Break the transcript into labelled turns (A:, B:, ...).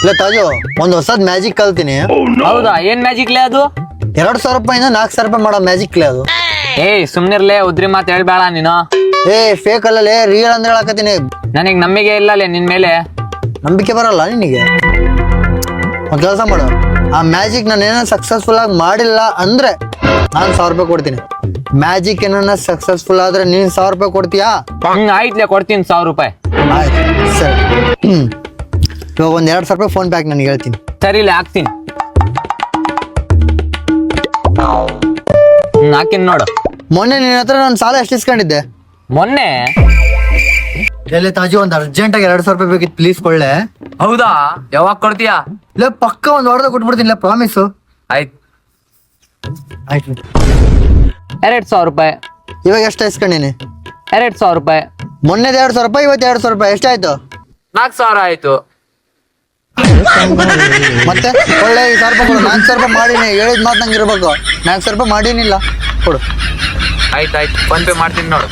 A: ಇಲ್ಲ ತಾಜು, ಒಂದ್ ಹೊಸದ್ ಮ್ಯಾಜಿಕ್ ಕಲ್ತೀನಿ.
B: ಹೌದಾ, ಏನ್ ಮ್ಯಾಜಿಕ್ ಲೇ ಅದು?
A: 2,000 ರೂಪಾಯಿಂದ 4,000 ರೂಪಾಯಿ ಮಾಡೋ ಮ್ಯಾಜಿಕ್ ಲೇ ಅದು.
B: ಏಯ್ ಸುಮ್ನಿರ್ಲೇ, ಉದ್ರಿ ಮಾತು ಹೇಳ್ಬೇಡ ನೀನು.
A: ಏ ಫೇಕ್ ಅಲ್ಲಲೇ, ರಿಯಲ್ ಅಂದ್ರೆ ಹೇಳಕತ್ತೀನಿ.
B: ನನಗ್ ನಂಬಿಕೆ ಇಲ್ಲಲೇ ನಿನ್ ಮೇಲೆ.
A: ನಂಬಿಕೆ ಬರಲ್ಲ ನಿನಗೆ? ಒಂದ್ ಕೆಲಸ ಮಾಡು, ಆ ಮ್ಯಾಜಿಕ್ ನಾನು ಏನೋ ಸಕ್ಸಸ್ಫುಲ್ ಆಗಿ ಮಾಡಿಲ್ಲ ಅಂದ್ರೆ ನಾನು 1,000 ರೂಪಾಯಿ ಕೊಡ್ತೀನಿ. ಮ್ಯಾಜಿಕ್ ಏನ ಸಕ್ಸಸ್ಫುಲ್ ಆದ್ರೆ ನೀನ್ 1,000 ರೂಪಾಯಿ ಕೊಡ್ತೀಯಾ?
B: ಆಯ್ತ್ಲೇ, ಕೊಡ್ತೀನಿ 1,000 ರೂಪಾಯಿ.
A: ಆಯ್ತು ಸರಿ. ಇವಾಗ ಒಂದ್ 2,000 ರೂಪಾಯಿ ಫೋನ್ ಪ್ಯಾಕ್ ನನಗೆ ಹೇಳ್ತೀನಿ.
B: ಸರಿಲೇ, ಹಾಕ್ತೀನಿ. ಹಾಕಿನ್ ನೋಡು.
A: ಮೊನ್ನೆ ನಿನ್ನ ಹತ್ರ ನಾನು ಸಾಲ ಎಷ್ಟು ಇಸ್ಕೊಂಡಿದ್ದೆ?
B: ಮೊನ್ನೆ?
A: ಎಲ್ಲಿ ತಾಜಿ, ಒಂದ್ ಅರ್ಜೆಂಟ್ ಆಗಿ 2,000 ರೂಪಾಯಿ ಬೇಕಿತ್ತು, ಪ್ಲೀಸ್ ಕೊಳ್ಳೆ.
B: ಹೌದಾ, ಯಾವಾಗ ಕೊಡ್ತೀಯಾ?
A: ಇಲ್ಲ ಪಕ್ಕ ಒಂದ್ ವಾರದಾಗ ಕೊಟ್ಬಿಡ್ತೀನಿ, ಪ್ರಾಮಿಸ್.
B: ಆಯ್ತು.
A: ಆಯ್ತು.
B: 2,000 ರೂಪಾಯಿ.
A: ಇವಾಗ ಎಷ್ಟು ಇಸ್ಕೊಂಡಿನಿ?
B: 2,000 ರೂಪಾಯಿ.
A: ಮೊನ್ನೆ 2,000 ರೂಪಾಯಿ, ಇವತ್ತು 2,000 ರೂಪಾಯಿ, ಎಷ್ಟಾಯ್ತು?
B: 4,000 ಆಯ್ತು.
A: ಮತ್ತೆ ಒಳ್ಳೆ 1,000 ರೂಪಾಯಿ ಕೊಡು. 4,000 ರೂಪಾಯಿ ಮಾಡೀನಿ, ಹೇಳಿದ ಮಾತು ನಂಗೆ ಇರ್ಬೇಕು. 4,000 ರೂಪಾಯಿ ಮಾಡೀನಿಲ್ಲ, ಕೊಡು.
B: ಆಯ್ತಾಯ್ತು, ಫೋನ್ ಪೇ ಮಾಡ್ತೀನಿ ನೋಡು.